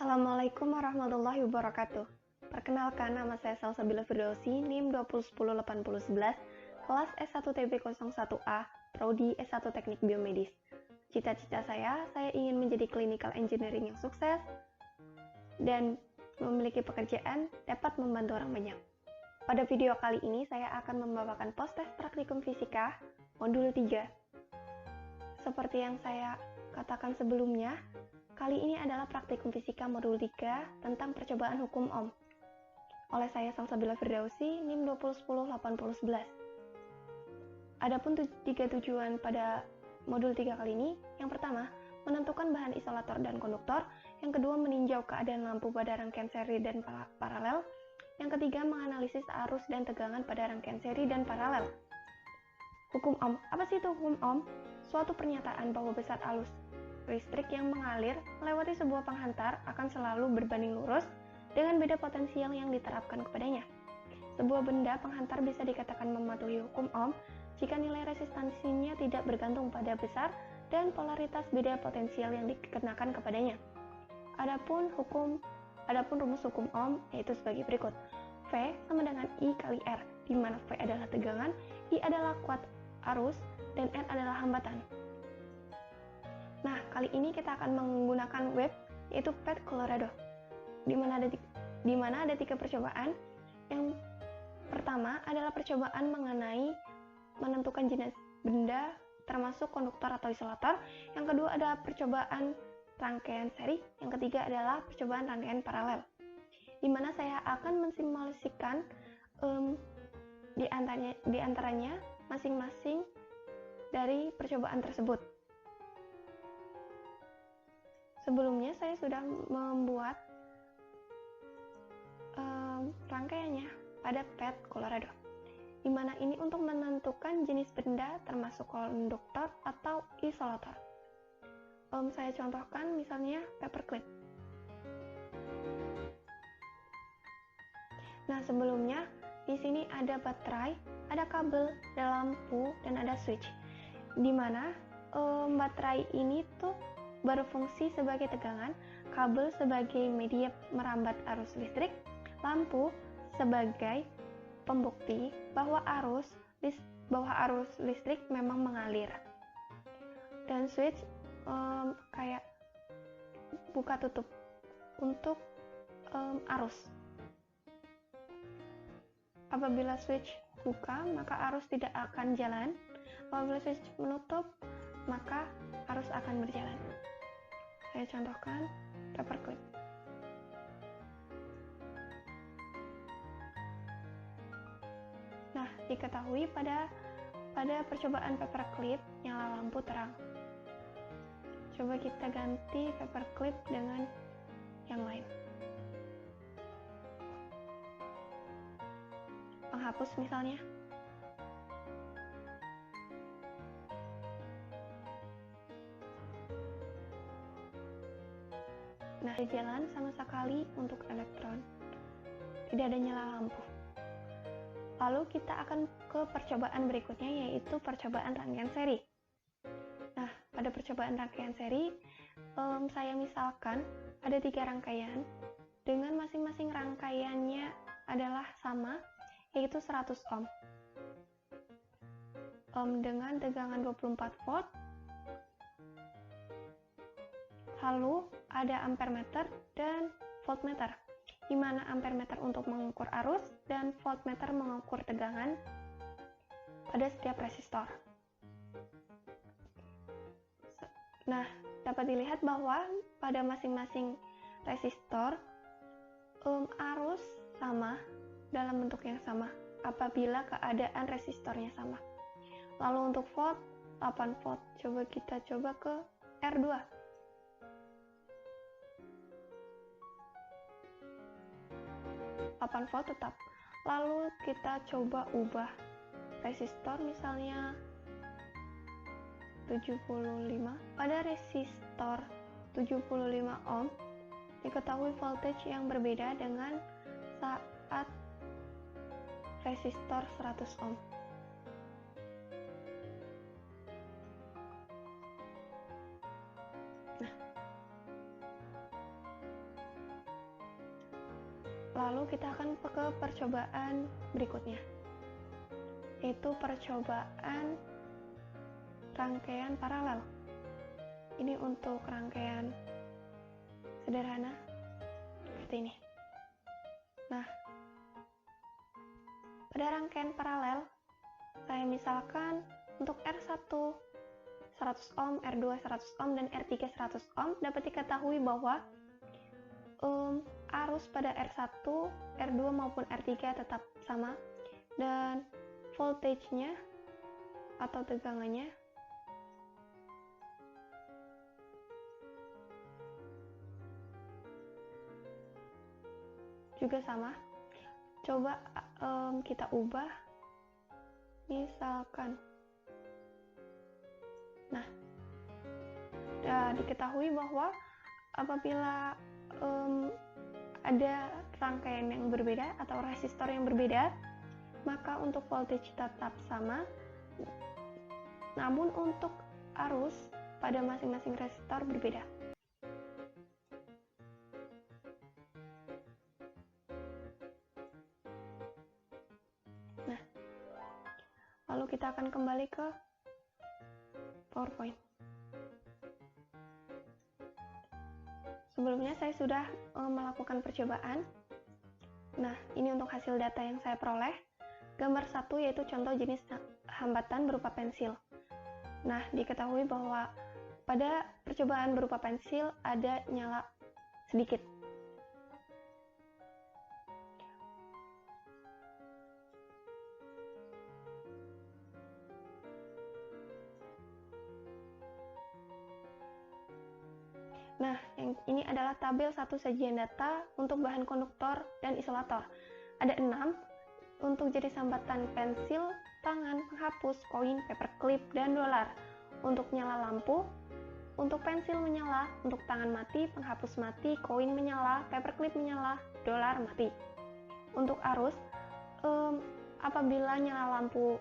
Assalamualaikum warahmatullahi wabarakatuh. Perkenalkan, nama saya Salsabila Firdausi, NIM 20108011, kelas S1 TB01A, Prodi S1 Teknik Biomedis. Cita-cita saya ingin menjadi clinical engineering yang sukses dan memiliki pekerjaan dapat membantu orang banyak. Pada video kali ini saya akan membawakan post-test praktikum fisika modul 3. Seperti yang saya katakan sebelumnya, kali ini adalah praktikum fisika modul 3 tentang percobaan hukum Ohm. Oleh saya Salsabila Firdausi, NIM 20108011. Adapun 3 tujuan pada modul 3 kali ini, yang pertama, menentukan bahan isolator dan konduktor, yang kedua, meninjau keadaan lampu pada rangkaian seri dan paralel, yang ketiga, menganalisis arus dan tegangan pada rangkaian seri dan paralel. Hukum Ohm. Apa sih itu hukum Ohm? Suatu pernyataan bahwa besar arus listrik yang mengalir melewati sebuah penghantar akan selalu berbanding lurus dengan beda potensial yang diterapkan kepadanya. Sebuah benda penghantar bisa dikatakan mematuhi hukum Ohm jika nilai resistansinya tidak bergantung pada besar dan polaritas beda potensial yang dikenakan kepadanya. Adapun rumus hukum Ohm yaitu sebagai berikut. V sama dengan I kali R, di mana V adalah tegangan, I adalah kuat arus, dan R adalah hambatan. Nah, kali ini kita akan menggunakan web yaitu PET Colorado, di mana ada 3 percobaan. Yang pertama adalah percobaan mengenai menentukan jenis benda termasuk konduktor atau isolator. Yang kedua adalah percobaan rangkaian seri. Yang ketiga adalah percobaan rangkaian paralel, di mana saya akan mensimulasikan di antaranya masing-masing dari percobaan tersebut. Sebelumnya saya sudah membuat rangkaiannya pada PET Colorado, di mana ini untuk menentukan jenis benda termasuk konduktor atau isolator. Saya contohkan misalnya paperclip. Nah, sebelumnya di sini ada baterai, ada kabel, ada lampu, dan ada switch, di mana baterai ini tuh berfungsi sebagai tegangan, kabel sebagai media merambat arus listrik, lampu sebagai pembukti bahwa arus listrik memang mengalir, dan switch kayak buka tutup untuk arus. Apabila switch buka, maka arus tidak akan jalan. Apabila switch menutup, maka arus akan berjalan. Saya contohkan paperclip. Nah, diketahui pada percobaan paperclip nyala lampu terang. Coba kita ganti paperclip dengan yang lain. Penghapus misalnya. Nah, jalan sama sekali untuk elektron. Tidak ada nyala lampu. Lalu kita akan ke percobaan berikutnya, yaitu percobaan rangkaian seri. Nah, pada percobaan rangkaian seri, saya misalkan ada 3 rangkaian dengan masing-masing rangkaiannya adalah sama, yaitu 100 ohm dengan tegangan 24 volt. Lalu ada ampermeter dan voltmeter, di mana ampermeter untuk mengukur arus dan voltmeter mengukur tegangan pada setiap resistor. Nah, dapat dilihat bahwa pada masing-masing resistor arus sama dalam bentuk yang sama apabila keadaan resistornya sama. Lalu untuk volt, 8 volt. Kita coba ke R2. Volt tetap. Lalu kita coba ubah resistor misalnya 75. Pada resistor 75 ohm diketahui voltage yang berbeda dengan saat resistor 100 ohm. Nah, ke percobaan berikutnya, yaitu percobaan rangkaian paralel. Ini untuk rangkaian sederhana seperti ini. Nah, pada rangkaian paralel, saya misalkan untuk R1 100 ohm, R2 100 ohm, dan R3 100 ohm, dapat diketahui bahwa arus pada R1, R2 maupun R3 tetap sama, dan voltage-nya atau tegangannya juga sama. Coba kita ubah, misalkan, nah, diketahui bahwa apabila ada rangkaian yang berbeda atau resistor yang berbeda, maka untuk voltage tetap sama, namun untuk arus pada masing-masing resistor berbeda. Nah, lalu kita akan kembali ke PowerPoint. Sebelumnya saya sudah melakukan percobaan. Nah, ini untuk hasil data yang saya peroleh. Gambar 1 yaitu contoh jenis hambatan berupa pensil. Nah, diketahui bahwa pada percobaan berupa pensil ada nyala sedikit. Nah, yang ini adalah tabel satu sajian data untuk bahan konduktor dan isolator. Ada 6 untuk jenis hambatan pensil, tangan, penghapus, koin, paperclip, dan dolar. Untuk nyala lampu, untuk pensil menyala, untuk tangan mati, penghapus mati, koin menyala, paperclip menyala, dolar mati. Untuk arus, apabila nyala lampu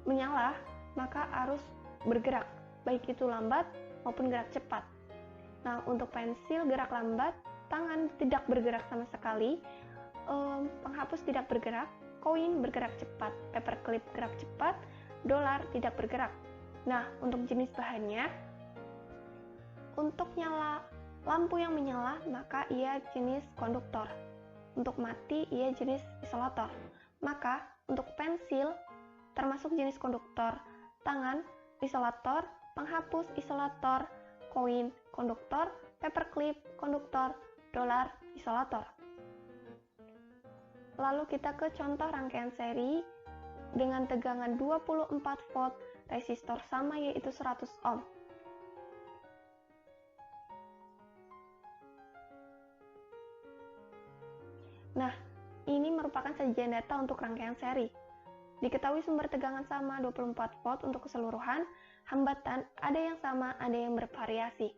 menyala, maka arus bergerak, baik itu lambat maupun gerak cepat. Nah, untuk pensil gerak lambat, tangan tidak bergerak sama sekali, penghapus tidak bergerak, koin bergerak cepat, paperclip gerak cepat, dolar tidak bergerak. Nah, untuk jenis bahannya, untuk nyala lampu yang menyala, maka ia jenis konduktor. Untuk mati, ia jenis isolator. Maka, untuk pensil, termasuk jenis konduktor, tangan, isolator, penghapus, isolator, koin, konduktor, paperclip, konduktor, dolar, isolator. Lalu kita ke contoh rangkaian seri dengan tegangan 24 volt, resistor sama yaitu 100 ohm. Nah, ini merupakan sajian data untuk rangkaian seri. Diketahui sumber tegangan sama 24 volt untuk keseluruhan, hambatan ada yang sama, ada yang bervariasi.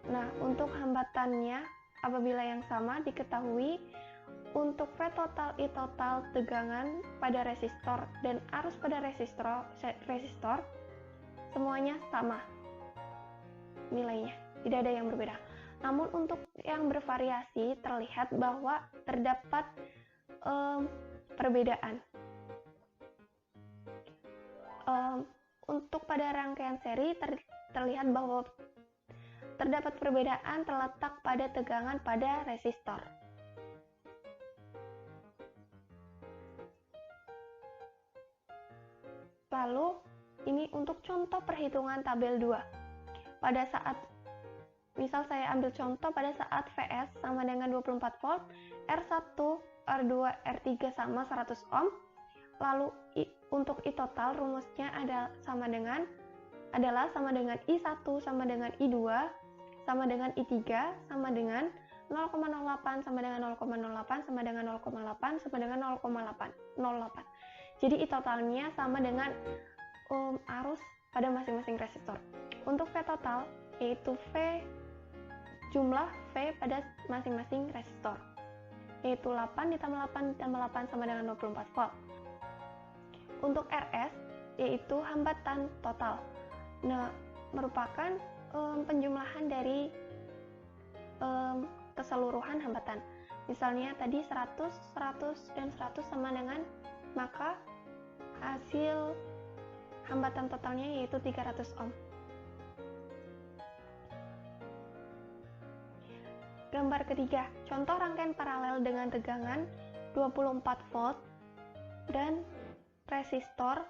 Nah, untuk hambatannya apabila yang sama diketahui untuk V total I total tegangan pada resistor dan arus pada resistor semuanya sama nilainya, tidak ada yang berbeda. Namun untuk yang bervariasi terlihat bahwa terdapat perbedaan. Untuk pada rangkaian seri terlihat bahwa terdapat perbedaan terletak pada tegangan pada resistor. Lalu, ini untuk contoh perhitungan tabel 2. Pada saat, misal saya ambil contoh pada saat Vs sama dengan 24 volt, R1, R2, R3 sama 100 ohm, lalu untuk I total rumusnya adalah sama dengan I1 sama dengan I2 sama dengan I3 sama dengan 0,08 sama dengan 0,08 sama dengan 0,8 sama dengan 0,08. Jadi I totalnya sama dengan arus pada masing-masing resistor. Untuk V total yaitu jumlah V pada masing-masing resistor, yaitu 8 ditambah 8 ditambah 8 sama dengan 24 volt. Untuk RS yaitu hambatan total. Nah, merupakan penjumlahan dari keseluruhan hambatan. Misalnya tadi 100, 100, dan 100 sama dengan, maka hasil hambatan totalnya yaitu 300 ohm. Gambar ketiga, contoh rangkaian paralel dengan tegangan 24 volt dan resistor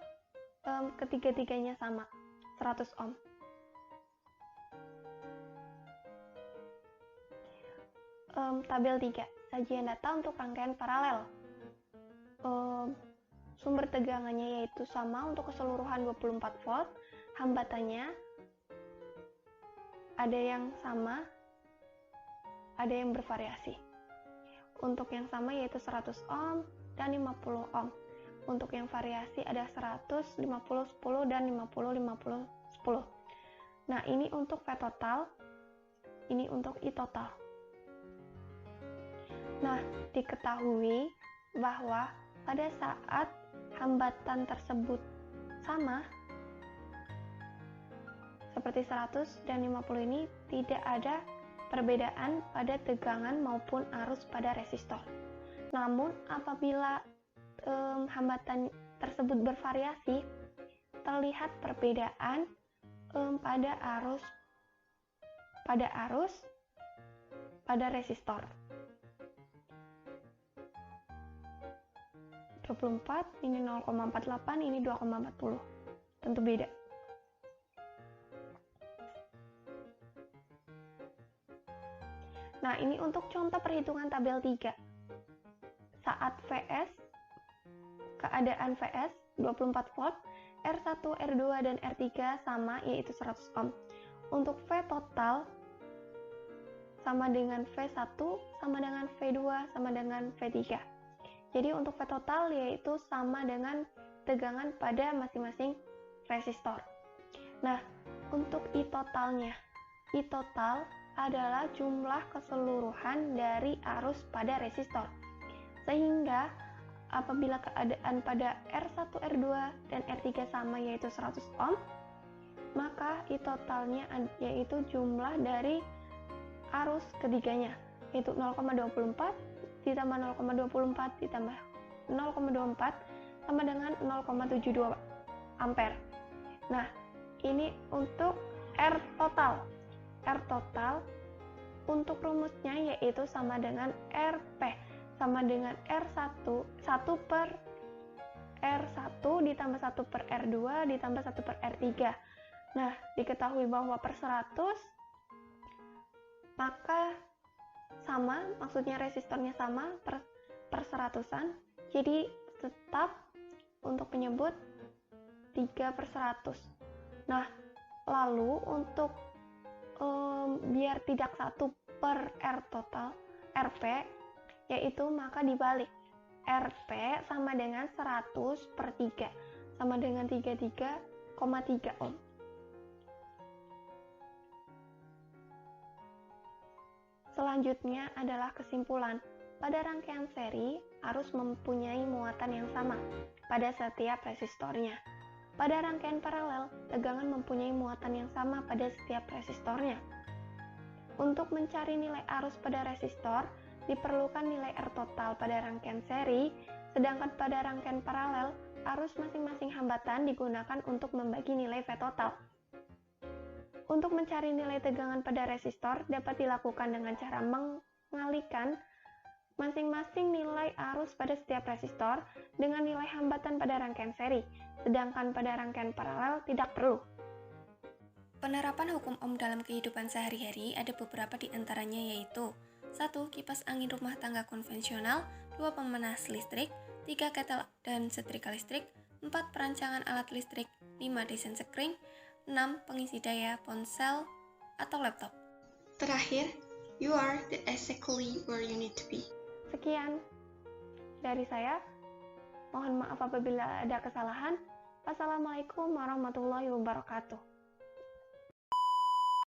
ketiga-tiganya sama, 100 ohm. Tabel 3, sajian data untuk rangkaian paralel. Sumber tegangannya yaitu sama untuk keseluruhan 24 volt, hambatannya ada yang sama, ada yang bervariasi. Untuk yang sama yaitu 100 ohm dan 50 ohm. Untuk yang variasi ada 100, 50, 10, dan 50, 50, 10. Nah, ini untuk V total, ini untuk I total. Nah, diketahui bahwa pada saat hambatan tersebut sama, seperti 100 dan 50 ini tidak ada perbedaan pada tegangan maupun arus pada resistor. Namun apabila hambatan tersebut bervariasi, terlihat perbedaan pada arus pada resistor. 24, ini 0,48, ini 2,40. Tentu beda. Nah, ini untuk contoh perhitungan tabel 3. Saat VS, keadaan VS 24 volt, R1, R2, dan R3 sama, yaitu 100 ohm. Untuk V total sama dengan V1, sama dengan V2, sama dengan V3. Jadi untuk V total yaitu sama dengan tegangan pada masing-masing resistor. Nah, untuk I totalnya, I total adalah jumlah keseluruhan dari arus pada resistor. Sehingga apabila keadaan pada R1, R2, dan R3 sama yaitu 100 ohm, maka I totalnya yaitu jumlah dari arus ketiganya, yaitu 0,24 ditambah 0,24 ditambah 0,24 sama dengan 0,72 ampere. Nah, ini untuk R total. R total untuk rumusnya yaitu sama dengan RP, sama dengan R1, 1 per R1 ditambah 1 per R2 ditambah 1 per R3. Nah, diketahui bahwa per 100 maka sama, maksudnya resistornya sama per 100-an, jadi tetap untuk penyebut 3 per 100. Nah, lalu untuk biar tidak 1 per R total, RP, yaitu maka dibalik. RP sama dengan 100 per 3, sama dengan 33,3 ohm. Selanjutnya adalah kesimpulan. Pada rangkaian seri, arus mempunyai muatan yang sama pada setiap resistornya. Pada rangkaian paralel, tegangan mempunyai muatan yang sama pada setiap resistornya. Untuk mencari nilai arus pada resistor, diperlukan nilai R total pada rangkaian seri, sedangkan pada rangkaian paralel, arus masing-masing hambatan digunakan untuk membagi nilai V total. Untuk mencari nilai tegangan pada resistor dapat dilakukan dengan cara mengalihkan masing-masing nilai arus pada setiap resistor dengan nilai hambatan pada rangkaian seri, sedangkan pada rangkaian paralel tidak perlu. Penerapan hukum Ohm dalam kehidupan sehari-hari ada beberapa di antaranya yaitu 1. Kipas angin rumah tangga konvensional, 2. Pemanas listrik, 3. Ketel dan setrika listrik, 4. Perancangan alat listrik, 5. Desain sekring, 6. Pengisi daya ponsel atau laptop. Terakhir, you are exactly where you need to be. Sekian dari saya. Mohon maaf apabila ada kesalahan. Wassalamualaikum warahmatullahi wabarakatuh.